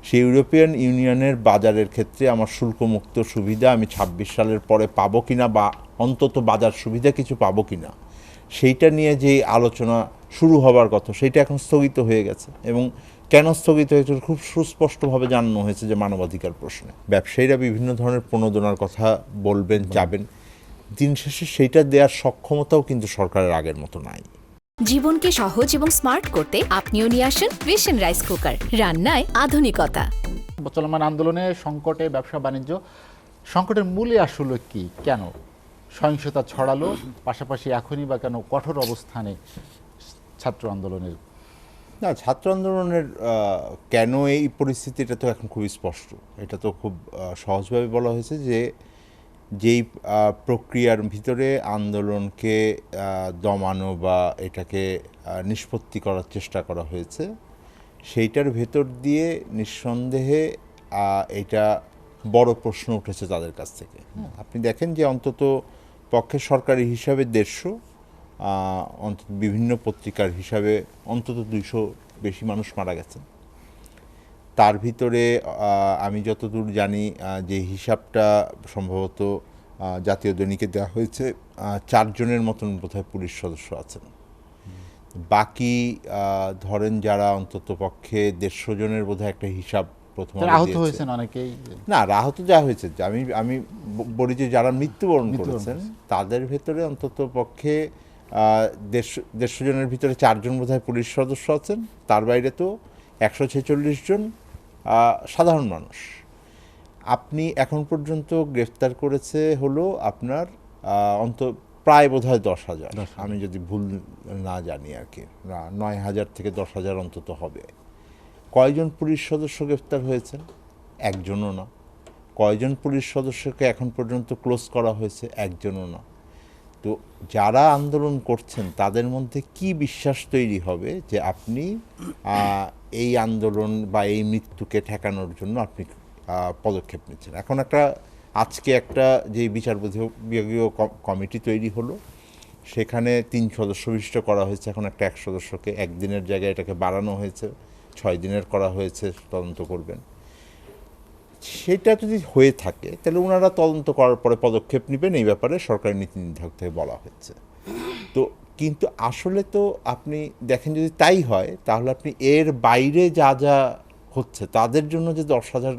সেই ইউরোপিয়ান ইউনিয়নের বাজারের ক্ষেত্রে আমার শুল্কমুক্ত সুবিধা আমি ২৬ সালের পরে পাবো কিনা, বা অন্তত বাজার সুবিধা কিছু পাবো কিনা, সেইটা নিয়ে যে আলোচনা শুরু হবার কথা সেইটা এখন স্থগিত হয়ে গেছে। এবং কেন স্থগিত হয়েছে খুব সুস্পষ্টভাবে জানানো হয়েছে যে মানবাধিকার প্রশ্নে। ব্যবসায়ীরা বিভিন্ন ধরনের প্রণোদনার কথা বলবেন, চাবেন, দিন শেষে সেইটা দেওয়ার সক্ষমতাও কিন্তু সরকারের আগের মতো নাই। জীবনকে সহজ এবং স্মার্ট করতে আপনিও নিয়ে আসুন ভিশন রাইস কুকার, রান্নায় আধুনিকতা। চলমান আন্দোলনে, সংকটে, ব্যবসা বাণিজ্য সংকটের মূলে আসলে কি, কেন সহিংসতা ছড়ালো, পাশাপাশি এখনই বা কেন কঠোর অবস্থানে ছাত্র আন্দোলনের? না, ছাত্র আন্দোলনের কেন এই পরিস্থিতিটা তো এখন খুবই স্পষ্ট। এটা তো খুব সহজভাবে বলা হয়েছে যে যেই প্রক্রিয়ার ভিতরে আন্দোলনকে দমানো বা এটাকে নিষ্পত্তি করার চেষ্টা করা হয়েছে, সেইটার ভেতর দিয়ে নিঃসন্দেহে এটা বড় প্রশ্ন উঠেছে তাদের কাছ থেকে। আপনি দেখেন যে অন্তত পক্ষে সরকারি হিসাবে ১৫০, অন্তত বিভিন্ন পত্রিকার হিসাবে অন্তত ২০০ বেশি মানুষ মারা গেছেন। তার ভিতরে আমি যতদূর জানি যে হিসাবটা সম্ভবত জাতীয় দৈনিকে দেওয়া হয়েছে, ৪ জনের মতন বোধহয় পুলিশ সদস্য আছেন। বাকি ধরেন যারা অন্তত পক্ষে ১৫০ জনের বোধহয় একটা হিসাব প্রথম আহত হয়েছেন অনেকেই। না, আহত যা হয়েছে, আমি বলি যে যারা মৃত্যুবরণ করেছেন তাদের ভেতরে অন্তত পক্ষে ১৫০ জনের ভিতরে ৪ জন বোধহয় পুলিশ সদস্য আছেন। তার বাইরে তো ১৪৬ জন সাধারণ মানুষ। আপনি এখন পর্যন্ত গ্রেফতার করেছে হলো আপনার প্রায় বোধহয় ১০,০০০, আমি যদি ভুল না জানি আর কি, ৯,০০০ থেকে ১০,০০০ অন্তত হবে। কয়জন পুলিশ সদস্য গ্রেফতার হয়েছেন? একজনও না। কয়জন পুলিশ সদস্যকে এখন পর্যন্ত ক্লোজ করা হয়েছে? একজনও না। তো যারা আন্দোলন করছেন তাদের মধ্যে কি বিশ্বাস তৈরি হবে যে আপনি এই আন্দোলন বা এই মৃত্যুকে ঠেকানোর জন্য আপনি পদক্ষেপ নিচ্ছেন? এখন আজকে একটা যে বিচার বিভাগীয় কমিটি তৈরি হলো, সেখানে ৩ সদস্য বিশিষ্ট করা হয়েছে। এখন একটা ১ সদস্যকে ১ দিনের জায়গায় এটাকে বাড়ানো হয়েছে, ৬ দিনের করা হয়েছে, তদন্ত করবেন। সেটা যদি হয়ে থাকে তাহলে ওনারা তদন্ত করার পরে পদক্ষেপ নেবেন, এই ব্যাপারে সরকারি নীতি নির্ধারক থেকে বলা হচ্ছে। তো কিন্তু আসলে তো আপনি দেখেন যদি তাই হয় তাহলে আপনি এর বাইরে যা যা হচ্ছে তাদের জন্য যে ১০,০০০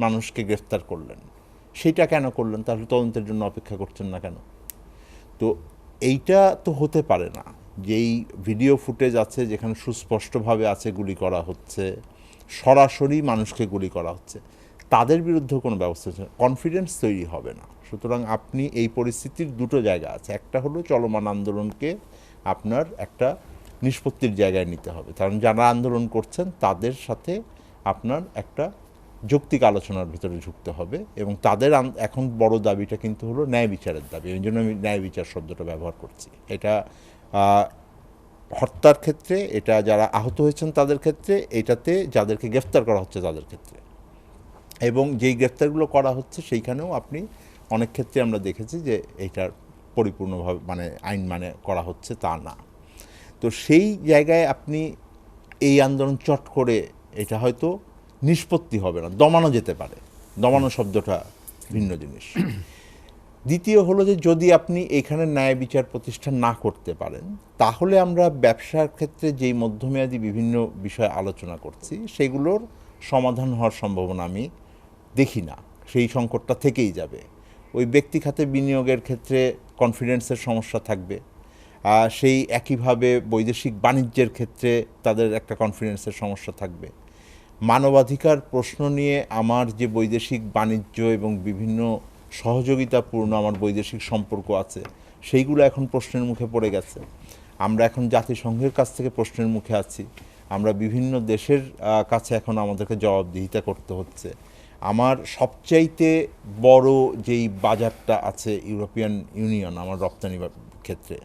মানুষকে গ্রেফতার করলেন, সেটা কেন করলেন? তাহলে তদন্তের জন্য অপেক্ষা করছেন না কেন? তো এইটা তো হতে পারে না। যেই ভিডিও ফুটেজ আছে যেখানে সুস্পষ্টভাবে আছে গুলি করা হচ্ছে, সরাসরি মানুষকে গুলি করা হচ্ছে, তাদের বিরুদ্ধে কোনো ব্যবস্থা কনফিডেন্স তৈরি হবে না। সুতরাং আপনি এই পরিস্থিতির দুটো জায়গা আছে। একটা হলো চলমান আন্দোলনকে আপনার একটা নিষ্পত্তির জায়গায় নিতে হবে, কারণ যারা আন্দোলন করছেন তাদের সাথে আপনার একটা যৌক্তিক আলোচনার ভিতরে ঝুঁকতে হবে। এবং তাদের এখন বড় দাবিটা কিন্তু হলো ন্যায় বিচারের দাবি। এই জন্য আমি ন্যায় বিচার শব্দটা ব্যবহার করছি। এটা হত্যার ক্ষেত্রে, এটা যারা আহত হয়েছেন তাদের ক্ষেত্রে, এটাতে যাদেরকে গ্রেফতার করা হচ্ছে তাদের ক্ষেত্রে, এবং যেই গ্রেফতারগুলো করা হচ্ছে সেইখানেও আপনি অনেক ক্ষেত্রে আমরা দেখেছি যে এইটার পরিপূর্ণভাবে আইন করা হচ্ছে তা না। তো সেই জায়গায় আপনি এই আন্দোলন চট করে এটা হয়তো নিষ্পত্তি হবে না, দমানো যেতে পারে। দমানো শব্দটা ভিন্ন জিনিস। দ্বিতীয় হলো যে যদি আপনি এখানে ন্যায় বিচার প্রতিষ্ঠা না করতে পারেন, তাহলে আমরা ব্যবসার ক্ষেত্রে যেই মধ্যমেয়াদী বিভিন্ন বিষয় আলোচনা করছি সেগুলোর সমাধান হওয়ার সম্ভাবনা আমি দেখি না। সেই সংকটটা থেকেই যাবে। ওই ব্যক্তি খাতে বিনিয়োগের ক্ষেত্রে কনফিডেন্সের সমস্যা থাকবে, সেই একইভাবে বৈদেশিক বাণিজ্যের ক্ষেত্রে তাদের একটা কনফিডেন্সের সমস্যা থাকবে। মানবাধিকার প্রশ্ন নিয়ে আমার যে বৈদেশিক বাণিজ্য এবং বিভিন্ন সহযোগিতাপূর্ণ আমার বৈদেশিক সম্পর্ক আছে, সেইগুলো এখন প্রশ্নের মুখে পড়ে গেছে। আমরা এখন জাতিসংঘের কাছ থেকে প্রশ্নের মুখে আছি। আমরা বিভিন্ন দেশের কাছে এখন আমাদেরকে জবাবদিহিতা করতে হচ্ছে। আমার সবচাইতে বড় যেই বাজারটা আছে ইউরোপিয়ান ইউনিয়ন, আমার রপ্তানি ক্ষেত্রে,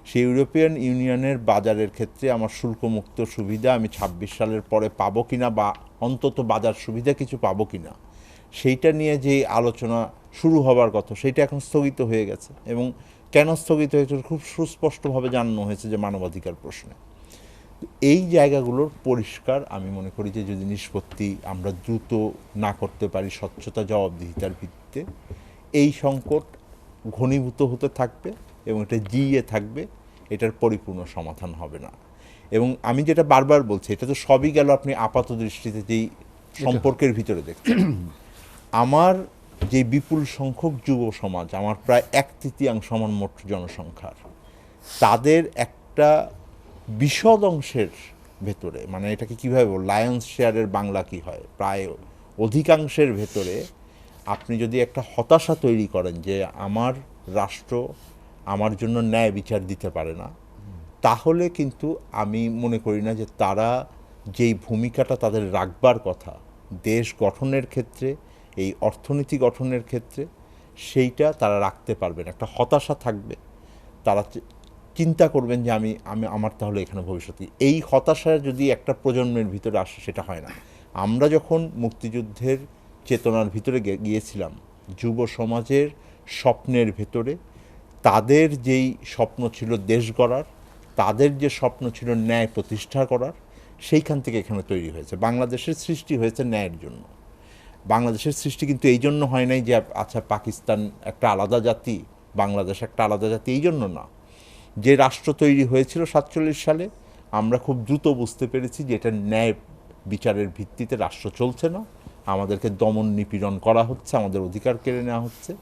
সেই ইউরোপিয়ান ইউনিয়নের বাজারের ক্ষেত্রে আমার শুল্কমুক্ত সুবিধা আমি ২৬ সালের পরে পাবো কিনা, বা অন্তত বাজার সুবিধা কিছু পাবো কিনা, সেইটা নিয়ে যে আলোচনা শুরু হবার কথা সেইটা এখন স্থগিত হয়ে গেছে। এবং কেন স্থগিত হয়েছে খুব সুস্পষ্টভাবে জানানো হয়েছে যে মানবাধিকার প্রশ্নে। এই জায়গাগুলোর পরিষ্কার আমি মনে করি যে যদি নিষ্পত্তি আমরা দ্রুত না করতে পারি স্বচ্ছতা জবাবদিহিতার ভিত্তিতে, এই সংকট ঘনীভূত হতে থাকবে এবং এটা জিইয়ে থাকবে, এটার পরিপূর্ণ সমাধান হবে না। এবং আমি যেটা বারবার বলছি, এটা তো সবই গেল আপনি আপাত দৃষ্টিতে যেই সম্পর্কের ভিতরে দেখছেন। আমার যে বিপুল সংখ্যক যুব সমাজ, আমার প্রায় 1/3 আমার মোট জনসংখ্যার, তাদের একটা বিশদ অংশের ভেতরে, মানে এটাকে কীভাবে বল, লায়ন্স শেয়ারের বাংলা কী হয়, প্রায় অধিকাংশের ভেতরে আপনি যদি একটা হতাশা তৈরি করেন যে আমার রাষ্ট্র আমার জন্য ন্যায় বিচার দিতে পারে না, তাহলে কিন্তু আমি মনে করি না যে তারা যেই ভূমিকাটা তাদের রাখবার কথা দেশ গঠনের ক্ষেত্রে, এই অর্থনীতি গঠনের ক্ষেত্রে, সেইটা তারা রাখতে পারবেন। একটা হতাশা থাকবে, তারা চিন্তা করবেন যে আমি আমি আমার তাহলে এখানে ভবিষ্যতে, এই হতাশা যদি একটা প্রজন্মের ভিতরে আসে সেটা হয় না। আমরা যখন মুক্তিযুদ্ধের চেতনার ভিতরে গিয়েছিলাম, যুব সমাজের স্বপ্নের ভেতরে তাদের যেই স্বপ্ন ছিল দেশ গড়ার, তাদের যে স্বপ্ন ছিল ন্যায় প্রতিষ্ঠা করার, সেইখান থেকে এখানে তৈরি হয়েছে। বাংলাদেশের সৃষ্টি হয়েছে ন্যায়ের জন্য। বাংলাদেশের সৃষ্টি কিন্তু এই জন্য হয় নাই যে আচ্ছা পাকিস্তান একটা আলাদা জাতি, বাংলাদেশ একটা আলাদা জাতি, এই জন্য না। যে রাষ্ট্র তৈরি হয়েছিল 47 সালে, আমরা খুব দ্রুত বুঝতে পেরেছি যে এটা ন্যায় বিচারের ভিত্তিতে রাষ্ট্র চলছে না, আমাদেরকে দমন নিপীড়ন করা হচ্ছে, আমাদের অধিকার কেড়ে নেওয়া হচ্ছে।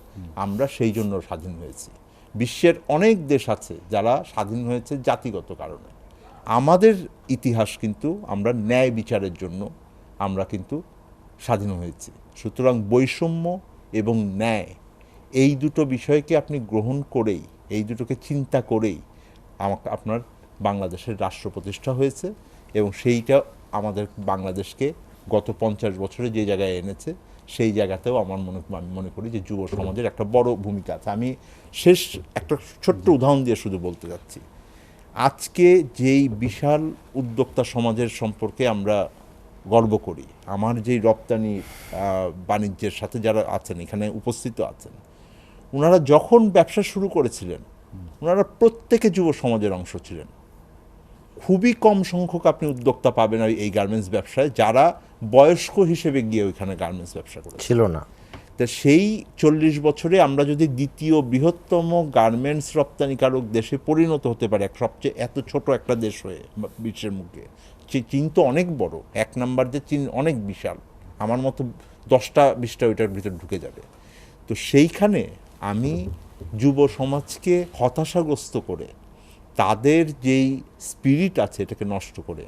আমরা সেই জন্য স্বাধীন হয়েছি। বিশ্বের অনেক দেশ আছে যারা স্বাধীন হয়েছে জাতিগত কারণে। আমাদের ইতিহাস কিন্তু আমরা ন্যায় বিচারের জন্য আমরা কিন্তু স্বাধীন হয়েছি। সুতরাং বৈষম্য এবং ন্যায়, এই দুটো বিষয়কে আপনি গ্রহণ করেই, এই দুটোকে চিন্তা করেই আপনার বাংলাদেশের রাষ্ট্র প্রতিষ্ঠা হয়েছে, এবং সেইটা আমাদের বাংলাদেশকে গত 50 বছরে যে জায়গায় এনেছে, সেই জায়গাতেও আমি মনে করি যে যুব সমাজের একটা বড় ভূমিকা আছে। আমি শেষ একটা ছোট্ট উদাহরণ দিয়ে শুধু বলতে যাচ্ছি, আজকে যেই বিশাল উদ্যোক্তা সমাজের সম্পর্কে আমরা গর্ব করি, আমার যেই রপ্তানি বাণিজ্যের সাথে যারা আছেন, এখানে উপস্থিত আছেন, ওনারা যখন ব্যবসা শুরু করেছিলেন, ওনারা প্রত্যেকে যুব সমাজের অংশ ছিলেন। খুবই কম সংখ্যক আপনি উদ্যোক্তা পাবেন এই গার্মেন্টস ব্যবসায় যারা বয়স্ক হিসেবে গিয়ে ওইখানে গার্মেন্টস ব্যবসা করে ছিল না। তা সেই 40 বছরে আমরা যদি দ্বিতীয় বৃহত্তম গার্মেন্টস রপ্তানিকারক দেশে পরিণত হতে পারি, সবচেয়ে এত ছোট একটা দেশ হয়ে বিশ্বের মুখে, চীন তো অনেক বড়, 1 নাম্বার যে চীন অনেক বিশাল, আমার মতো 10টা-20টা ওইটার ভিতরে ঢুকে যাবে। তো সেইখানে আমি যুব সমাজকে হতাশাগ্রস্ত করে, তাদের যেই স্পিরিট আছে এটাকে নষ্ট করে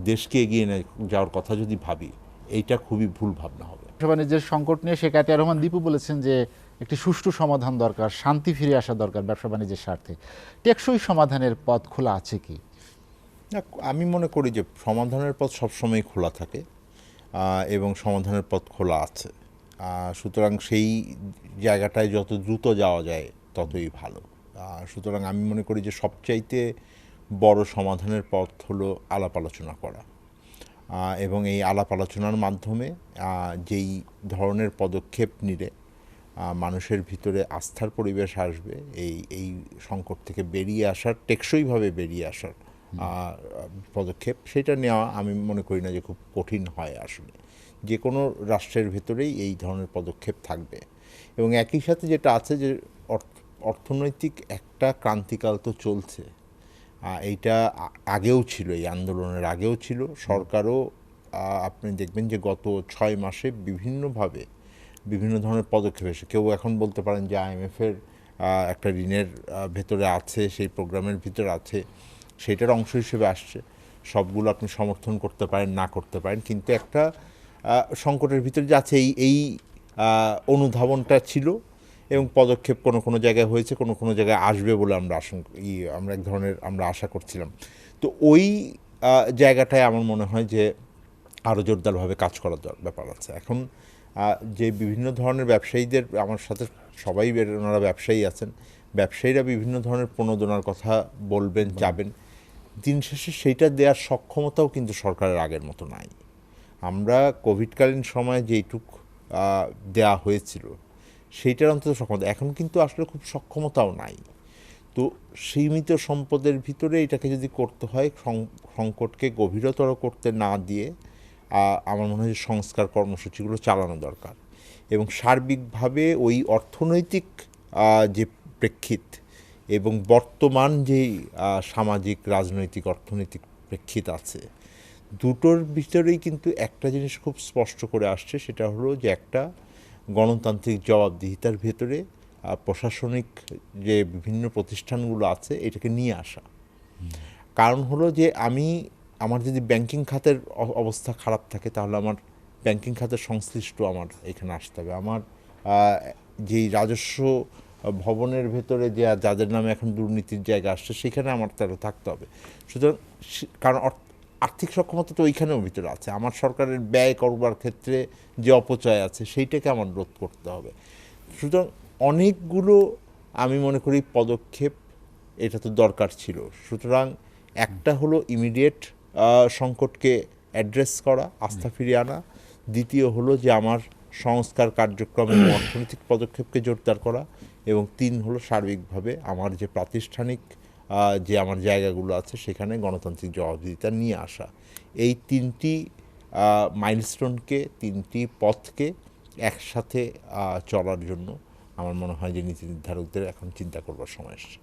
দেশকে এগিয়ে যাওয়ার কথা যদি ভাবি, এইটা খুবই ভুল ভাবনা হবে। ব্যবসা বাণিজ্যের সংকট নিয়ে শেখ আতিয়ার রহমান দীপু বলেছেন যে একটি সুষ্ঠু সমাধান দরকার, শান্তি ফিরে আসা দরকার ব্যবসা বাণিজ্যের স্বার্থে। টেকসই সমাধানের পথ খোলা আছে কি? না, আমি মনে করি যে সমাধানের পথ সবসময় খোলা থাকে, এবং সমাধানের পথ খোলা আছে। সুতরাং সেই জায়গাটায় যত দ্রুত যাওয়া যায় ততই ভালো। সুতরাং আমি মনে করি যে সবচাইতে বড় সমাধানের পথ হলো আলাপ আলোচনা করা, এবং এই আলাপ আলোচনার মাধ্যমে যেই ধরনের পদক্ষেপ নিলে মানুষের ভিতরে আস্থার পরিবেশ আসবে, এই সংকট থেকে বেরিয়ে আসার, টেকসইভাবে বেরিয়ে আসার পদক্ষেপ, সেটা নেওয়া আমি মনে করি না যে খুব কঠিন হয়। আসলে যে কোনো রাষ্ট্রের ভেতরেই এই ধরনের পদক্ষেপ থাকবে। এবং একই সাথে যেটা আছে যে অর্থনৈতিক একটা ক্রান্তিকাল তো চলছে, এইটা আগেও ছিল, এই আন্দোলনের আগেও ছিল। সরকারও আপনি দেখবেন যে গত 6 মাসে বিভিন্নভাবে বিভিন্ন ধরনের পদক্ষেপ এসে, কেউ এখন বলতে পারেন যে IMF-এর একটা ঋণের ভেতরে আছে, সেই প্রোগ্রামের ভিতরে আছে, সেটার অংশ হিসেবে আসছে। সবগুলো আপনি সমর্থন করতে পারেন, না করতে পারেন, কিন্তু একটা সংকটের ভিতরে যে আছে এই অনুধাবনটা ছিল, এবং পদক্ষেপ কোনো কোনো জায়গায় হয়েছে, কোনো কোনো জায়গায় আসবে বলে আমরা এক ধরনের আশা করছিলাম। তো ওই জায়গাটায় আমার মনে হয় যে আরও জোরদারভাবে কাজ করার ব্যাপার আছে। এখন যে বিভিন্ন ধরনের ব্যবসায়ীদের, আমার সাথে সবাই ওনারা ব্যবসায়ী আছেন, ব্যবসায়ীরা বিভিন্ন ধরনের প্রণোদনার কথা বলবেন, যাবেন, দিন শেষে সেইটা দেওয়ার সক্ষমতাও কিন্তু সরকারের আগের মতো নাই। আমরা কোভিডকালীন সময়ে যেইটুক দেয়া হয়েছিল সেইটার অন্তত সক্ষমতা, এখন কিন্তু আসলে খুব সক্ষমতাও নাই। তো সীমিত সম্পদের ভিতরে এটাকে যদি করতে হয় সংকটকে গভীরতর করতে না দিয়ে আমার মনে হয় যে সংস্কার কর্মসূচিগুলো চালানো দরকার এবং সার্বিকভাবে ওই অর্থনৈতিক যে প্রেক্ষিত এবং বর্তমান যেই সামাজিক রাজনৈতিক অর্থনৈতিক প্রেক্ষিত আছে দুটোর ভিতরেই কিন্তু একটা জিনিস খুব স্পষ্ট করে আসছে, সেটা হলো যে একটা গণতান্ত্রিক জবাবদিহিতার ভেতরে প্রশাসনিক যে বিভিন্ন প্রতিষ্ঠানগুলো আছে এটাকে নিয়ে আসা। কারণ হলো যে আমার যদি ব্যাংকিং খাতের অবস্থা খারাপ থাকে তাহলে আমার ব্যাংকিং খাতের সংশ্লিষ্ট আমার এখানে আসতে হবে। আমার যেই রাজস্ব ভবনের ভেতরে যে যাদের নামে এখন দুর্নীতির জায়গা আসছে সেখানে আমার তারা থাকতে হবে। সুতরাং কারণ আর্থিক সক্ষমতা তো ওইখানেও ভিতরে আছে। আমার সরকারের ব্যয় করবার ক্ষেত্রে যে অপচয় আছে সেইটাকে আমার রোধ করতে হবে। সুতরাং অনেকগুলো আমি মনে করি পদক্ষেপ এটা তো দরকার ছিল। সুতরাং একটা হলো ইমিডিয়েট সংকটকে অ্যাড্রেস করা, আস্থা ফিরিয়ে আনা। দ্বিতীয় হলো যে আমার সংস্কার কার্যক্রম এবং অর্থনৈতিক পদক্ষেপকে জোরদার করা, এবং 3 হলো সার্বিকভাবে আমার যে প্রাতিষ্ঠানিক যে আমার জায়গাগুলো আছে সেখানে গণতান্ত্রিক জবাবদিহিতা নিয়ে আসা। এই 3টি মাইলস্টোনকে 3টি পথকে একসাথে চলার জন্য আমার মনে হয় যে নীতি নির্ধারকদের এখন চিন্তা করবার সময় এসেছে।